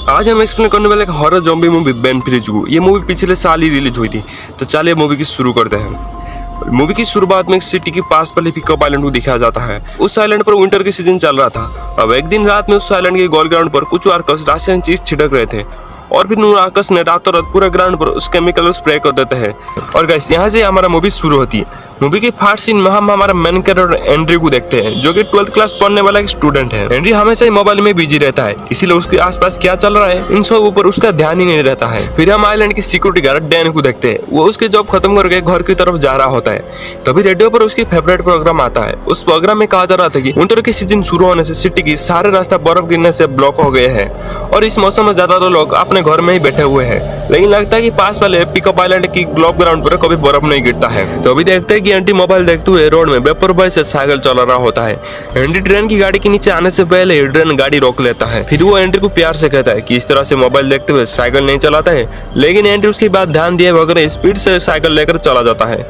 आज हम एक्सप्लेन करने वाले एक हॉरर ज़ॉम्बी मूवी बेन फ्रिजू। ये मूवी पिछले साल ही रिलीज हुई थी। तो चलिए मूवी की शुरू करते हैं। मूवी की शुरुआत में एक सिटी के पास वाले पिकअप आइलैंड को दिखाया जाता है। उस आइलैंड पर विंटर की सीजन चल रहा था। अब एक दिन रात में उस आइलैंड के गोल ग्राउंड पर कुछ वर्कर्स रासायनिक चीज छिड़क रहे थे और फिर उन वर्कर्स ने रातों रात पूरा ग्राउंड पर उस केमिकल स्प्रे कर देते हैं। और गाइस यहाँ से हमारा मूवी शुरू होती है। मूवी के फर्स्ट सीन में हम हमारा मेन कैरेक्टर एंड्री को देखते हैं, जो कि 12th क्लास पढ़ने वाला एक स्टूडेंट है। एंड्री हमेशा ही मोबाइल में बिजी रहता है, इसीलिए उसके आसपास क्या चल रहा है इन सब ऊपर उसका ध्यान ही नहीं रहता है। फिर हम आइलैंड की सिक्योरिटी गार्ड डैन को देखते हैं। वो उसके जॉब खत्म करके घर की तरफ जा रहा होता है। तभी रेडियो पर उसकी फेवरेट प्रोग्राम आता है। उस प्रोग्राम में कहा जा रहा था कि विंटर की सीजन शुरू होने से सिटी की सारे रास्ता बर्फ गिरने से ब्लॉक हो गए हैं और इस मौसम में ज्यादातर लोग अपने घर में ही बैठे हुए हैं। लेकिन लगता है कि पास वाले पिकअप आइलैंड की ग्लोब ग्राउंड पर कभी बर्फ नहीं गिरता है। तो अभी देखते हैं कि एंटी मोबाइल देखते हुए रोड में बेपरवाही से साइकिल चला रहा होता है। एंडी ट्रेन की गाड़ी के नीचे आने से पहले ही ट्रेन गाड़ी रोक लेता है। फिर वो एंड्री को प्यार से कहता है कि इस तरह से मोबाइल देखते हुए साइकिल नहीं चलाता है। लेकिन एंड्री उसकी बात ध्यान दिए बगैर स्पीड से साइकिल लेकर चला जाता है।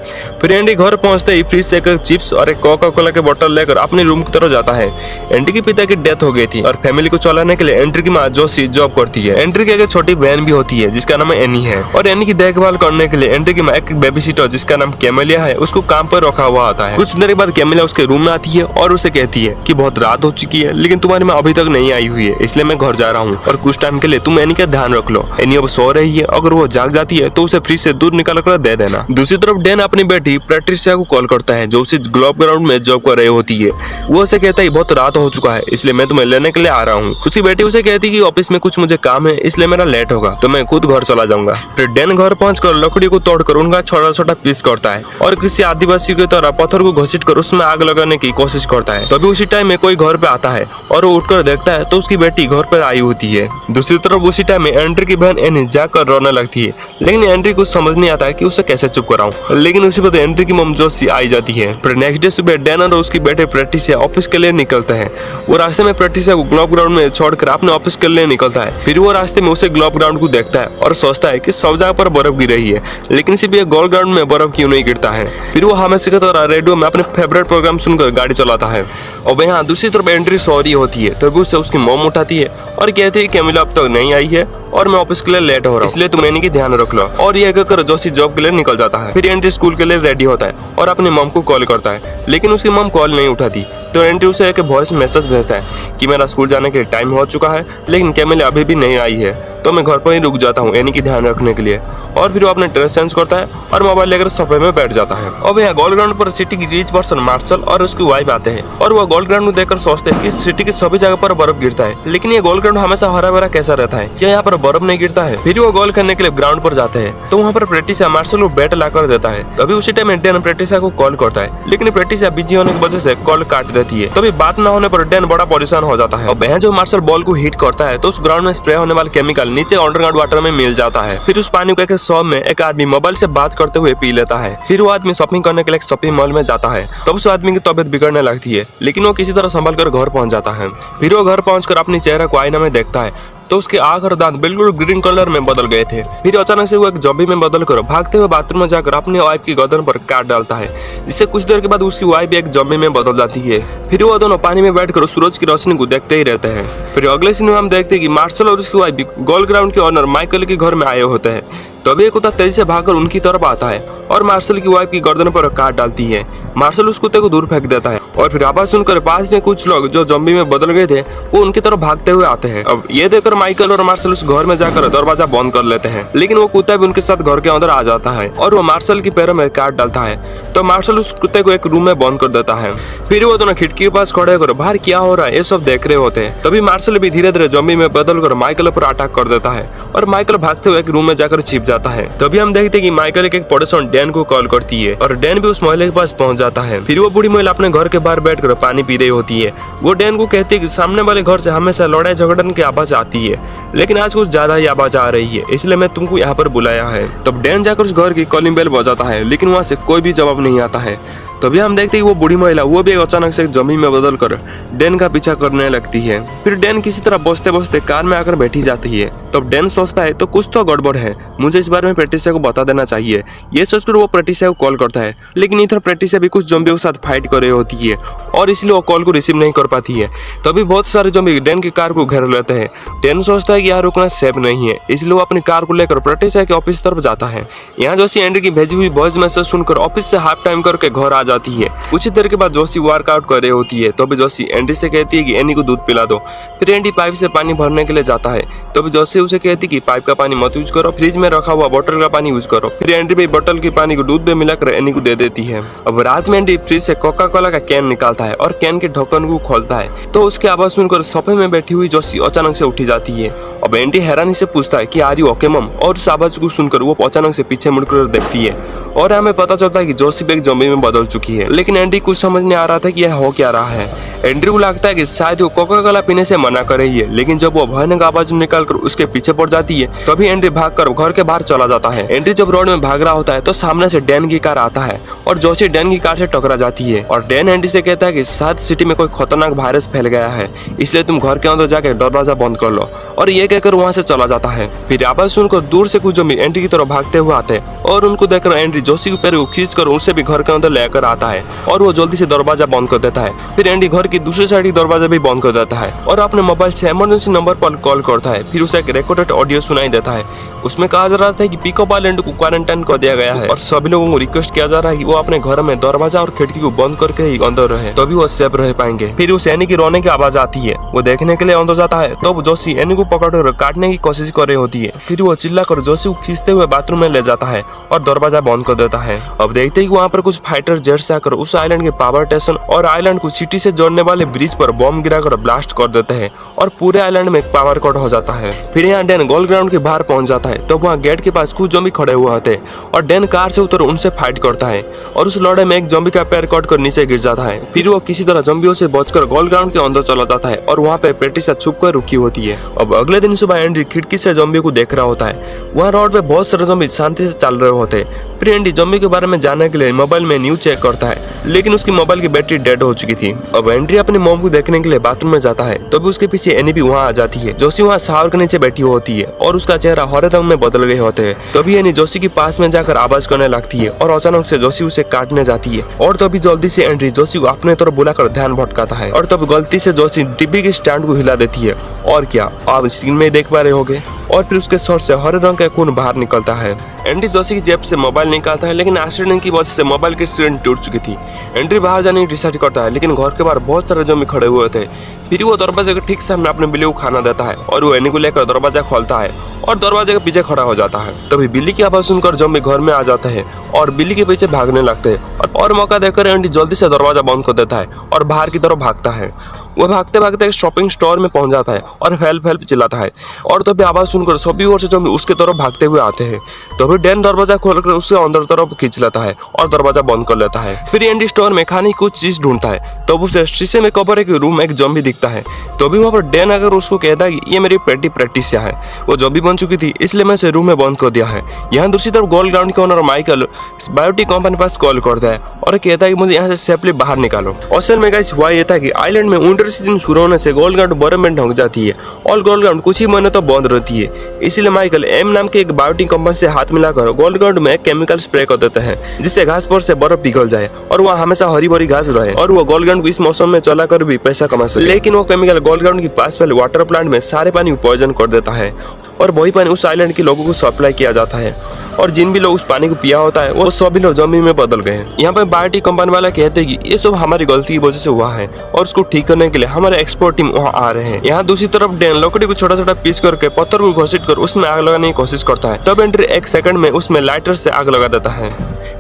फिर एंडी घर पहुंचते ही फ्रिज से एक चिप्स और एक कोका कोला के बोतल लेकर अपने रूम की तरफ जाता है। एंड्री के पिता की डेथ हो गई थी और फैमिली को चलाने के लिए एंड्री की माँ जोशी जॉब करती है। एंड्री की एक छोटी बहन भी होती है जिसका नाम एनी है और एनी की देखभाल करने के लिए एंड्री की माँ एक बेबी सिटर जिसका नाम कैमेलिया है उसको काम पर रखा हुआ आता है। कुछ देर के बाद कैमिला उसके रूम में आती है और उसे कहती है कि बहुत रात हो चुकी है लेकिन तुम्हारी माँ अभी तक नहीं आई हुई है, इसलिए मैं घर जा रहा हूँ और कुछ टाइम के लिए तुम एनी का ध्यान रख लो। एनी अब सो रही है, अगर वो जाग जाती है तो उसे फ्रिज से दूध निकाल कर दे देना। दूसरी तरफ डैन अपनी बेटी पैट्रिशिया को कॉल करता है जो उसे ग्लोब ग्राउंड में जॉब कर रही होती है। वो उसे कहता है बहुत रात हो चुका है इसलिए मैं तुम्हें लेने के लिए आ रहा हूँ। उसकी बेटी उसे कहती है कि ऑफिस में कुछ मुझे काम है इसलिए मेरा लेट होगा तो मैं खुद घर चला जाऊंगा। फिर डैन घर पहुंचकर लकड़ी को तोड़कर उनका छोटा छोटा पीस करता है और किसी आदिवासी की तरह पत्थर को घसीट कर उसमें आग लगाने की कोशिश करता है। तभी उसी टाइम में कोई घर पे आता है और वो उठकर देखता है तो उसकी बेटी घर पर आई होती है। दूसरी तरफ उसी टाइम में एंड्री की बहन एनी जाकर रोने लगती है लेकिन एंड्री को समझ नहीं आता है कि उसे कैसे चुप कराऊं। लेकिन उसी वक्त एंड्री की मम जोशी आई जाती है। फिर नेक्स्ट डे सुबह डैन और उसकी बेटे पैट्रिशिया ऑफिस के लिए निकलते हैं। वो रास्ते में पैट्रिशिया को ग्लोब ग्राउंड में छोड़कर अपने ऑफिस के लिए निकलता है। फिर वो रास्ते में उसे ग्लोब ग्राउंड को देखता है और सोचता है कि सब जगह पर बर्फ गिर रही है लेकिन सिर्फ ये गोल ग्राउंड में बर्फ क्यों नहीं गिरता है। फिर वो हमेशा की तरह रेडियो में अपने फेवरेट प्रोग्राम सुनकर गाड़ी चलाता है। और यहाँ दूसरी तरफ एंड्री सो रही होती है तभी उसे उसकी मॉम उठाती है और कहती है कि कैमिला अब तक नहीं आई है और मैं ऑफिस के लिए लेट हो रहा हूँ इसलिए तुम एनी की ध्यान रख लो। और ये कहकर जोशी जॉब के लिए निकल जाता है। फिर एंड्री स्कूल के लिए रेडी होता है और अपनी मॉम को कॉल करता है लेकिन उसकी मॉम कॉल नहीं उठाती। तो एंड्री उसे एक वॉइस मैसेज भेजता है कि मेरा स्कूल जाने के टाइम हो चुका है लेकिन कैमिला अभी भी नहीं आई है तो मैं घर पर ही रुक जाता हूँ एनी की ध्यान रखने के लिए। और फिर वो अपने ड्रेस चेंज करता है और मोबाइल लेकर सोफे में बैठ जाता है। अब यहाँ गोल्ड ग्राउंड पर सिटी की रिच पर्सन मार्शल और उसकी वाइफ आते हैं और वो गोल्ड ग्राउंड को देखकर सोचते हैं कि सिटी की सभी जगह पर बर्फ गिरता है लेकिन ये गोल्ड ग्राउंड हमेशा हरा भरा कैसा रहता है, क्या यहाँ पर बर्फ नहीं गिरता है। फिर वो गोल करने के लिए ग्राउंड पर जाते हैं तो वहाँ पर पैट्रिशिया मार्शल को बैट लाकर देता है। तभी उसी टाइम डैन पैट्रिशिया को कॉल करता है लेकिन पैट्रिशिया बिजी होने की वजह से कॉल काट देती है। तभी बात न होने पर डैन बड़ा परेशान हो जाता है और बहन जो मार्शल बॉल को हिट करता है तो उस ग्राउंड में स्प्रे होने वाला केमिकल नीचे अंडरग्राउंड वाटर में मिल जाता है। फिर उस पानी को एक शॉप में एक आदमी मोबाइल से बात करते हुए पी लेता है। फिर वो आदमी शॉपिंग करने के लिए शॉपिंग मॉल में जाता है तब उस आदमी की तबीयत बिगड़ने लगती है लेकिन वो किसी तरह संभल कर घर पहुंच जाता है। फिर वो घर पहुंचकर अपने चेहरे को आईना में देखता है तो उसके आंख और दांत बिल्कुल ग्रीन कलर में बदल गए थे। फिर अचानक से वो एक जॉम्बी में बदल कर भागते हुए बाथरूम में जाकर अपनी वाइफ की गर्दन पर काट डालता है जिससे कुछ देर के बाद उसकी वाइफ भी एक जॉम्बी में बदल जाती है। फिर वो दोनों पानी में बैठकर सूरज की रोशनी को देखते ही रहते हैं। फिर अगले सीन में हम देखते हैं कि मार्शल और उसकी वाइफ भी गोल्ड ग्राउंड के ओनर माइकल के घर में आए होते हैं। तभी एक कुत्ता तेजी से भागकर उनकी तरफ आता है और मार्शल की वाइफ की गर्दन पर काट डालती है। मार्शल उस कुत्ते को दूर फेंक देता है और फिर आवाज सुनकर पास में कुछ लोग जो ज़ॉम्बी में बदल गए थे वो उनकी तरफ भागते हुए आते हैं। अब ये देखकर माइकल और मार्शल उस घर में जाकर दरवाजा बंद कर लेते हैं लेकिन वो कुत्ता भी उनके साथ घर के अंदर आ जाता है और वो मार्शल की पैरों में काट डालता है। तो मार्शल उस कुत्ते को एक रूम में बंद कर देता है। फिर वो दोनों खिड़की के पास खड़े होकर बाहर क्या हो रहा है ये सब देख रहे होते हैं। तभी मार्शल भी धीरे धीरे ज़ॉम्बी में बदल कर माइकल पर अटैक कर देता है और माइकल भागते हुए एक रूम में जाकर छिप जाता है। तभी हम देखते हैं कि माइकल एक पड़ोसन डैन को कॉल करती है और डैन भी उस महिला के पास पहुंच जाता है। फिर वो बूढ़ी महिला अपने घर के बाहर बैठकर पानी पी रही होती है। वो डैन को कहती है कि सामने वाले घर से हमेशा लड़ाई झगड़ने की आवाज आती है लेकिन आज कुछ ज्यादा ही आवाज आ रही है इसलिए मैं तुमको यहाँ पर बुलाया है। तब डैन जाकर उस घर की कॉलिंग बेल बजाता है लेकिन वहाँ से कोई भी जवाब नहीं आता है। तभी हम देखते हैं कि वो बूढ़ी महिला वो भी अचानक से एक जमीन में बदल कर डैन का पीछा करने लगती है। फिर डैन किसी तरह बसते बसते कार में आकर बैठी जाती है। तब डैन सोचता है तो कुछ तो गड़बड़ है, मुझे इस बारे में पेट्रिसिया को बता देना चाहिए। ये सोचकर वो पेट्रिसिया को कॉल करता है, लेकिन इधर पेट्रिसिया भी कुछ ज़ॉम्बियों के साथ फाइट कर रही होती है और इसलिए वो कॉल को रिसीव नहीं कर पाती है। तभी बहुत सारे ज़ॉम्बी डैन की कार को घेर लेते हैं। डैन सोचता है कि यहाँ रुकना सेफ नहीं है, इसलिए वो अपनी कार को लेकर पेट्रिसिया के ऑफिस तरफ जाता है। यहाँ जोशी एंड्री की भेजी हुई वॉइस मैसेज सुनकर ऑफिस से हाफ टाइम करके घर आ जाती है। कुछ देर के बाद जोशी वर्कआउट कर रही होती है। तभी जोशी एंड्री से कहती है कि एनी को दूध पिला दो। फिर एंडी पाइप से पानी भरने के लिए जाता है। तभी जोशी उसे कहती कि पाइप का पानी मत यूज करो, फ्रिज में रखा हुआ बोतल का पानी यूज करो। फिर एंडी भी बोतल के पानी को दूध में मिलाकर एनी को दे देती है। अब रात में एंडी फ्रिज से कोका कोला का कैन निकालता है और कैन के ढक्कन को खोलता है तो उसकी आवाज सुनकर सोफे में बैठी हुई जोशी अचानक से उठी जाती है। अब एंडी हैरानी से पूछता है कि आर यू ओके मम, और उस आवाज को सुनकर वो अचानक से पीछे मुड़कर देखती है और हमें पता चलता है कि जोशी भी एक ज़ॉम्बी में बदल चुकी है। लेकिन एंडी कुछ समझ नहीं आ रहा था कि यह हो क्या रहा है। एंड्री को लगता है कि शायद वो कोका कोला पीने से मना कर रही है, लेकिन जब वो भयानक आवाज निकालकर उसके पीछे पड़ जाती है तभी एंड्री भागकर घर के बाहर चला जाता है। एंड्री जब रोड में भाग रहा होता है तो सामने से डैन की कार आता है और जोशी डैन की कार से टकरा जाती है और डैन एंड्री से कहता है कि शायद सिटी में कोई खतरनाक वायरस फैल गया है, इसलिए तुम घर के अंदर जाकर दरवाजा बंद कर लो, और ये कहकर वहाँ से चला जाता है। फिर आवाज सुनकर दूर से कुछ ज़ॉम्बी एंड्री की तरफ भागते हुए आते हैं और उनको देखकर एंड्री जोशी के पैर को खींचकर उसे भी घर के अंदर लेकर आता है और वो जल्दी से दरवाजा बंद कर देता है। फिर एंड्री घर की दूसरी साइड की दरवाजा भी बंद कर देता है और अपने मोबाइल से इमरजेंसी नंबर पर कॉल करता है। फिर उसे एक रिकॉर्डेड ऑडियो सुनाई देता है। उसमें कहा जा रहा था कि पिकअप आइलैंड को क्वारंटाइन कर दिया गया है और सभी लोगों को रिक्वेस्ट किया जा रहा है कि वो अपने घर में दरवाजा और खिड़की को बंद करके ही अंदर रहे, तभी वो सेफ रह पाएंगे। फिर उस एनी की रोने की आवाज आती है, वो देखने के लिए अंदर जाता है तो जोशी एनी को पकड़कर काटने की कोशिश कर रही होती है। फिर वो चिल्लाकर जोशी को खींचते हुए बाथरूम में ले जाता है और दरवाजा बंद कर देता है। अब देखते ही वहाँ पर कुछ फाइटर जेट से आकर उस आइलैंड के पावर स्टेशन और आइलैंड को सिटी से जोड़ने वाले ब्रिज पर बम गिराकर ब्लास्ट कर देते हैं और पूरे आइलैंड में पावर कट हो जाता है। फिर यहाँ डैन गोल ग्राउंड के बाहर पहुंच जाता है तो वहाँ गेट के पास कुछ ज़ॉम्बी खड़े हुए होते और डैन कार से उतर उनसे फाइट करता है और उस लड़ाई में एक ज़ॉम्बी का पैर कट कर नीचे गिर जाता है। फिर वो किसी तरह ज़ॉम्बियों से बचकर गोल ग्राउंड के अंदर चला जाता है और वहाँ पे पेट्रिसिया छुप कर रुकी होती है। अब अगले दिन सुबह एंडी खिड़की से ज़ॉम्बियों को देख रहा होता है। वहाँ रोड पे बहुत सारे ज़ॉम्बी शांति से चल रहे होते हैं। फिर एंडी ज़ॉम्बी के बारे में जानने के लिए मोबाइल में न्यूज चेक करता है, लेकिन उसकी मोबाइल की बैटरी डेड हो चुकी थी। अब एंड्री अपनी मॉम को देखने के लिए बाथरूम में जाता है तभी उसके पीछे एनी भी वहाँ आ जाती है। जोशी वहाँ शावर के नीचे बैठी होती है और उसका चेहरा हरे रंग में बदल गए होते हैं। तभी एनी जोशी के पास में जाकर आवाज करने लगती है और अचानक से जोशी उसे काटने जाती है और तभी जल्दी से एंड्री जोशी को अपने तरफ बुलाकर ध्यान भटकाता है और तब गलती से जोशी टीवी के स्टैंड को हिला देती है और क्या आप स्क्रीन में देख पा रहे होगे, और फिर उसके शॉट से हरे रंग का खून बाहर निकलता है। एंड्री जोशी की जेब से मोबाइल निकालता है, लेकिन एक्सीडेंट की वजह से मोबाइल की स्क्रीन टूट चुकी थी। एंड्री बाहर जाने की डिसाइड करता है, लेकिन घर के बाहर बहुत सारे ज़ॉम्बी खड़े हुए थे। फिर वो दरवाजे के ठीक सामने अपने बिल्ली को खाना देता है और वो एनी को लेकर दरवाजा खोलता है और दरवाजे के पीछे खड़ा हो जाता है। तभी बिल्ली की आवाज सुनकर ज़ॉम्बी घर में आ जाते हैं और बिल्ली के पीछे भागने लगते हैं और मौका देकर एंडी जल्दी से दरवाजा बंद कर देता है और बाहर की तरफ भागता है। वो भागते भागते एक शॉपिंग स्टोर में पहुंच जाता है और हेल्प हेल्प चिल्लाता है और तभी आवाज सुनकर सभी ओर से ज़ॉम्बी उसके तरफ भागते हुए आते हैं। तभी डैन दरवाजा खोलकर उससे अंदर तरफ खींच लेता है और दरवाजा बंद कर लेता है। फिर एंडी स्टोर में खाने की कुछ चीज ढूंढता है तब उसे शीशे में कवर एक रूम में एक ज़ॉम्बी दिखता है। तभी वहाँ पर डैन आकर उसको कहता है कि ये मेरी पेटी पेट्रिसिया है, वो ज़ॉम्बी बन चुकी थी इसलिए मैं इसे रूम में बंद कर दिया है। यहाँ दूसरी तरफ गोल ग्राउंड के ओनर माइकल बायोटिक कंपनी पास कॉल करता है और कहता है कि मुझे यहाँ से सेफली बाहर निकालो। असल में गाइस हुआ ये था कि आइलैंड में विंटर सीजन शुरू होने से गोल ग्राउंड बर्फ में ढंक जाती है और गोल ग्राउंड कुछ ही महीने तो बंद रहती है। इसलिए माइकल एम नाम के एक बायोटिक कंपनी से हाथ मिलाकर गोल ग्राउंड में केमिकल स्प्रे कर देते हैं जिससे घास पर से बर्फ पिघल जाए और वहाँ हमेशा हरी भरी घास रहे और वो गोल ग्राउंड को इस मौसम में चलाकर भी पैसा कमा सके। लेकिन वो केमिकल गोल ग्राउंड के पास वाले वाटर प्लांट में सारे पानी को पॉइजन कर देता है और वही पानी उस आइलैंड के लोगों को सप्लाई किया जाता है और जिन भी लोग उस पानी को पिया होता है वो सभी लोग ज़ॉम्बी में बदल गए हैं। यहाँ पे बायोटिक कंपनी वाला कहते हैं कि ये सब हमारी गलती की वजह से हुआ है और उसको ठीक करने के लिए हमारे एक्सपर्ट टीम वहाँ आ रहे हैं। यहाँ दूसरी तरफ डैन लकड़ी को छोटा छोटा पीस करके पत्थर को घसीट कर उसमें आग लगाने की कोशिश करता है। तब एंड्री एक सेकंड में उसमें लाइटर से आग लगा देता है।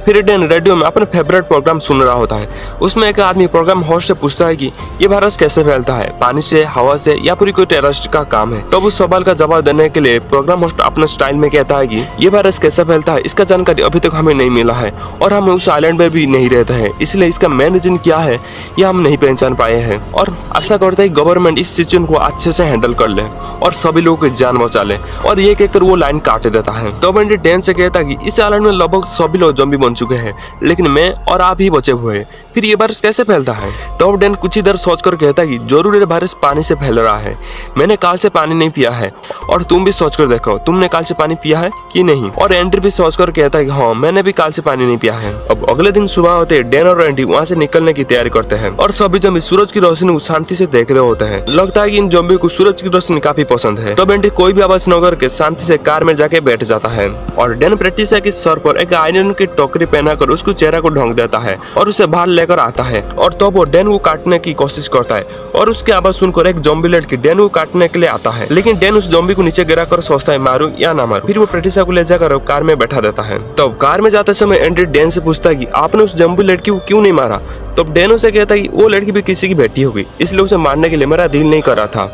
फिर डैन रेडियो में अपने फेवरेट प्रोग्राम सुन रहा होता है। उसमें एक आदमी प्रोग्राम होस्ट से पूछता है कि ये वायरस कैसे फैलता है, पानी से, हवा से या पूरी कोई टेररिस्ट का काम है। तब उस सवाल का जवाब देने के लिए प्रोग्राम होस्ट अपने स्टाइल में कहता है कि ये वायरस कैसे कैसा फैलता है इसका जानकारी अभी तक हमें नहीं मिला है और हम उस आइलैंड पर भी नहीं रहते हैं, इसलिए इसका मेन रीजन क्या है यह हम नहीं पहचान पाए हैं। और आशा करते हैं गवर्नमेंट इस सिचुएशन को अच्छे से हैंडल कर ले और सभी लोगों की जान बचा ले। और ये कहकर वो लाइन काट देता है। तो एंडी डैन से कहता कि इस आइलैंड में लगभग सभी लोग ज़ॉम्बी बन चुके हैं, लेकिन मैं और आप ही बचे हुए हैं, फिर ये वायरस कैसे फैलता है। तो डैन कुछ ही देर सोचकर कहता कि जरूर ये वायरस पानी से फैल रहा है, मैंने काल से पानी नहीं पिया है और तुम भी सोचकर देखो तुमने काल से पानी पिया है कि नहीं। और एंड्री भी सोचकर कहता है कि हाँ मैंने भी काल से पानी नहीं पिया है। अब अगले दिन सुबह होते डैन और एंडी वहाँ से निकलने की तैयारी करते हैं और सभी ज़ॉम्बी सूरज की रोशनी को शांति से देख रहे होते हैं। लगता है कि इन ज़ॉम्बी को सूरज की रोशनी काफी पसंद है। तब एंडी कोई भी आवाज न करके शांति से कार में जाके बैठ जाता है और डैन पेट्रिसिया के सर पर एक आयरन की टोकरी पहनाकर उसको चेहरा को ढोंक देता है और उसे बाहर लेकर आता है। और तब वो डैन को काटने की कोशिश करता है और उसकी आवाज सुनकर एक ज़ॉम्बी लड़की डैन को काटने के लिए आता है, लेकिन डैन उस ज़ॉम्बी को नीचे गिराकर सोचता है मारूं या ना मारूं। फिर वो पेट्रिसिया को ले जाकर कार में बैठा देता है। तब कार में जाते समय एंड्री डैन से पूछता है कि आपने उस ज़ॉम्बी लड़की को क्यों नहीं मारा। तब डैन उसे कहता है कि वो लड़की भी किसी की बेटी होगी, इसलिए उसे मारने के लिए मेरा दिल नहीं कर रहा था।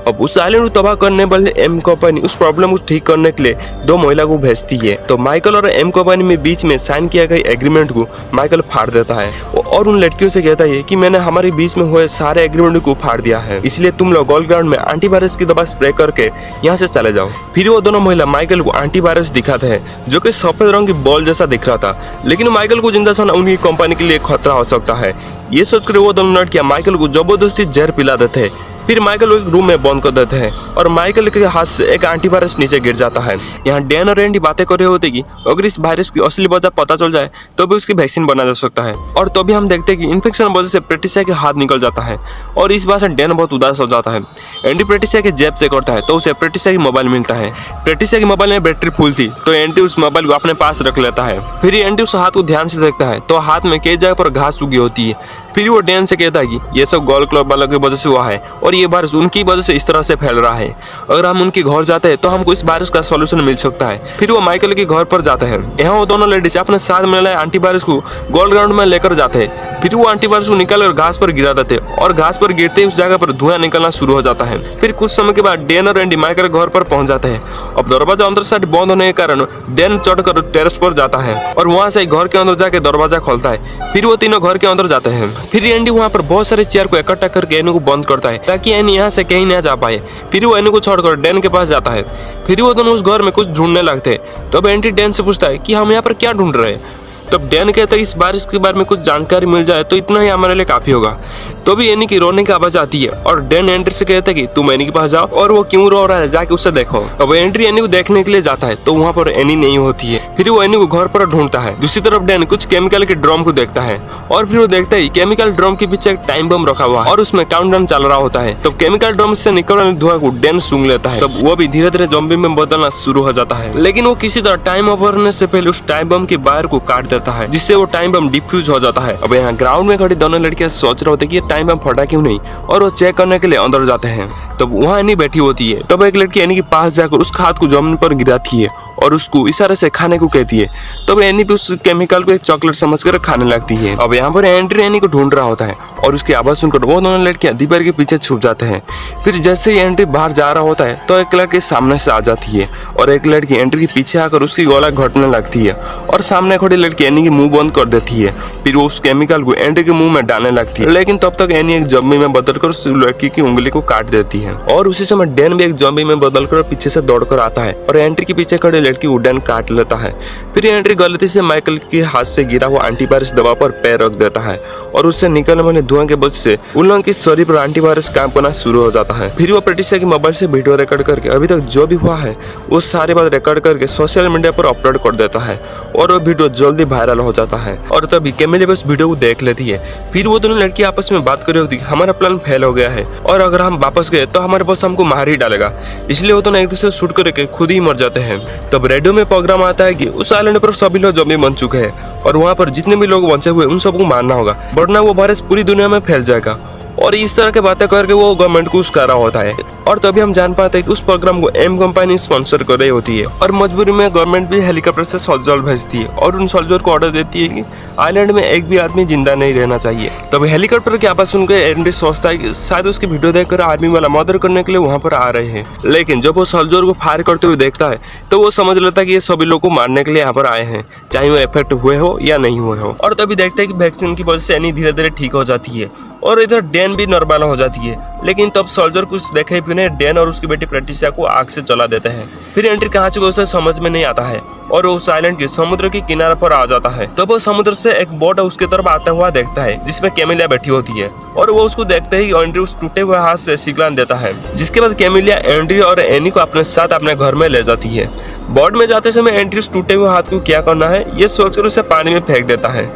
अब उस आइलैंड को तबाह करने वाले एम कंपनी उस प्रॉब्लम को ठीक करने के लिए 2 महिला को भेजती है। तो माइकल और एम कंपनी में बीच में साइन किया गया एग्रीमेंट को माइकल फाड़ देता है और उन लड़कियों से कहता है कि मैंने हमारे बीच में हुए सारे एग्रीमेंट को फाड़ दिया है, इसलिए तुम लोग गोल्ड ग्राउंड में एंटीवायरस की दवा स्प्रे करके यहाँ से चले जाओ। फिर वो दोनों महिला माइकल को एंटीवायरस दिखाते हैं जो कि सफेद रंग की बॉल जैसा दिख रहा था, लेकिन माइकल को जिंदा छोड़ना उनकी कंपनी के लिए खतरा हो सकता है। ये सोचकर वो दोनों लड़कियां माइकल को जबरदस्ती जहर पिला देते हैं। फिर माइकल को एक रूम में बंद कर देते हैं और माइकल के हाथ से एक एंटीवायरस नीचे गिर जाता है। यहाँ डैन और एंडी बातें कर रहे होते कि अगर इस वायरस की असली वजह पता चल जाए तो भी उसकी वैक्सीन बना जा सकता है। और तभी हम देखते हैं कि इन्फेक्शन वजह से पेट्रिसिया के हाथ निकल जाता है और इस बात से डैन बहुत उदास हो जाता है। एंडी पेट्रिसिया के जेब चेक करता है तो उसे पेट्रिसिया की मोबाइल मिलता है। पेट्रिसिया के मोबाइल में बैटरी फुल थी तो एंडी उस मोबाइल को अपने पास रख लेता है। फिर एंडी उस हाथ को ध्यान से देखता है तो हाथ में कई जगह पर घास उगी होती है। फिर वो डैन से कहता है कि ये सब गोल्ड क्लब वालों की वजह से हुआ है और ये वायरस उनकी वजह से इस तरह से फैल रहा है। अगर हम उनके घर जाते हैं तो हमको इस वायरस का सॉल्यूशन मिल सकता है। फिर वो माइकल के घर पर जाते हैं। यहाँ वो दोनों लेडीज अपने साथ मिले एंटीवायरस को गोल्ड ग्राउंड में लेकर जाते हैं। फिर वो एंटीवायरस को निकालकर घास पर गिरा देते और घास पर गिरते ही उस जगह पर धुआं निकलना शुरू हो जाता है। फिर कुछ समय के बाद डैन और एंडी माइकल के घर पर पहुंच जाते हैं। अब दरवाजा अंदर से बंद होने के कारण डैन चढ़कर टेरेस पर जाता है और वहां से घर के अंदर जाके दरवाजा खोलता है। फिर वो तीनों घर के अंदर जाते हैं। फिर एंडी वहां पर बहुत सारे चेयर को इकट्ठा करके एनी को बंद करता है ताकि एनी यहाँ से कहीं न जा पाए। फिर वो एनी को छोड़कर डैन के पास जाता है। फिर वो दोनों उस घर में कुछ ढूंढने लगते हैं। तब एंडी डैन से पूछता है कि हम यहाँ पर क्या ढूंढ रहे हैं। तब डैन कहता है इस बारिश के बारे में कुछ जानकारी मिल जाए तो इतना ही हमारे लिए काफी होगा। तो भी एनी की रोने की आवाज आती है और डैन एंड्री से कहता है कि तुम एनी के पास जाओ और वो क्यों रो रहा है जाके उससे देखो। अब एंड्री एनी को देखने के लिए जाता है तो वहाँ पर एनी नहीं होती है। फिर वो एनी को घर पर ढूंढता है। दूसरी तरफ डैन कुछ केमिकल के ड्रम को देखता है और फिर वो देखता है केमिकल ड्रम के पीछे एक टाइम बम रखा हुआ है और उसमें काउंटडाउन चल रहा होता है। तो केमिकल ड्रम से निकलने धुआं को डैन सूंघ लेता है। तब वो भी धीरे धीरे ज़ॉम्बी में बदलना शुरू हो जाता है, लेकिन वो किसी तरह टाइम ओवर होने से पहले उस टाइम बम के वायर को काट देता है जिससे वो टाइम बम डिफ्यूज हो जाता है। अब यहाँ ग्राउंड में खड़ी दोनों लड़कियां सोच रहे होते कि ये टाइम बम फटा क्यों नहीं और वो चेक करने के लिए अंदर जाते हैं। तब वहाँ एनी बैठी होती है। तब एक लड़की एनी के पास जाकर उसका हाथ को जमीन पर गिराती है और उसको इशारे से खाने को कहती है। तब एनी भी उस केमिकल को एक चॉकलेट समझकर खाने लगती है। अब यहाँ पर एंड्री एनी को ढूंढ रहा होता है और उसकी आवाज सुनकर वो दोनों लड़कियां दीवार के पीछे छुप जाते हैं। फिर जैसे ही एंड्री बाहर जा रहा होता है तो एक लड़की सामने से आ जाती है और एक लड़की एंड्री के पीछे आकर उसकी गला घोटने लगती है और सामने खड़ी लड़की एनी की मुंह बंद कर देती है। फिर वो उस केमिकल को एंड्री के मुंह में डालने लगती है, लेकिन तब तक एनी एक ज़ॉम्बी में बदलकर उस लड़की की उंगली को काट देती है। और उसी समय डैन भी एक ज़ॉम्बी में बदलकर पीछे से दौड़कर आता है और एंड्री के पीछे खड़ी लड़की को डैन काट लेता है। फिर एंड्री गलती से माइकल के हाथ से गिरा हुआ एंटीवायरस दवा पर पैर रख देता है और उससे निकलने वाले धुआं के वजह से उन लोगों की शरीर पर एंटीवायरस काम करना शुरू हो जाता है। फिर वो पेट्रिसिया के मोबाइल से वीडियो रिकॉर्ड करके अभी तक जो भी हुआ है वो सारी बात रिकॉर्ड करके सोशल मीडिया पर अपलोड कर देता है और वो वीडियो जल्दी वायरल हो जाता है। और तभी कैमिली बस वीडियो को देख लेती है। फिर वो दोनों लड़की आपस में बात कर रही होती है हमारा प्लान फेल हो गया है और अगर हम वापस गए तो हमारे बॉस हमको मार ही डालेगा, इसलिए वो दोनों एक दूसरे शूट करके खुद ही मर जाते हैं। तब रेडियो में प्रोग्राम आता है कि उस आइलैंड पर सभी लोग ज़ॉम्बी बन चुके हैं और वहाँ पर जितने भी लोग बचे हुए उन सबको मारना होगा, वरना वो वायरस पूरी दुनिया में फैल जाएगा और इस तरह की बातें करके वो गवर्नमेंट को उसका रहा होता है। और तभी हम जान पाते हैं कि उस प्रोग्राम को एम कंपनी स्पॉन्सर कर रही होती है और मजबूरी में गवर्नमेंट भी हेलीकॉप्टर से सोल्जर भेजती है और उन सोल्जर को ऑर्डर देती है कि आइलैंड में एक भी आदमी जिंदा नहीं रहना चाहिए। तभी हेलीकॉप्टर की आवाज सुनकर एंड्री सोचता है कि शायद उसकी वीडियो देखकर आर्मी वाला मर्डर करने के लिए वहां पर आ रहे हैं, लेकिन जब वो सोल्जर को फायर करते हुए देखता है तो वो समझ लेता है कि ये सभी लोग को मारने के लिए यहाँ पर आए हैं, चाहे वो इफेक्ट हुए हो या नहीं हुए हो। और तभी देखते हैं कि वैक्सीन की वजह से एनी धीरे धीरे ठीक हो जाती है और इधर डैन भी नॉर्मल हो जाती है। लेकिन तब सोल्जर कुछ देखे बिना डैन और उसकी बेटी पैट्रिसिया को आग से जला देते हैं। फिर एंट्री कहाँ चुके उसे समझ में नहीं आता है और वो उस आइलैंड के समुद्र के किनारे पर आ जाता है। तब वो समुद्र से एक बोट उसके तरफ आता हुआ देखता है जिसमें कैमिलिया बैठी होती है और वो उसको देखते ही एंड्री उस टूटे हुए हाथ से सिगलान देता है, जिसके बाद कैमिलिया एंड्री और एनी को अपने साथ अपने घर में ले जाती है। बोट में जाते समय एंड्री उस टूटे हुए हाथ को क्या करना है ये सोचकर उसे पानी में फेंक देता है।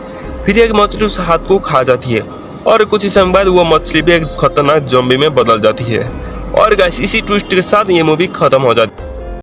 फिर एक मछली उस हाथ को खा जाती है और कुछ ही समय बाद वो मछली भी एक खतरनाक ज़ॉम्बी में बदल जाती है। और गाइस इसी ट्विस्ट के साथ ये मूवी खत्म हो जाती है।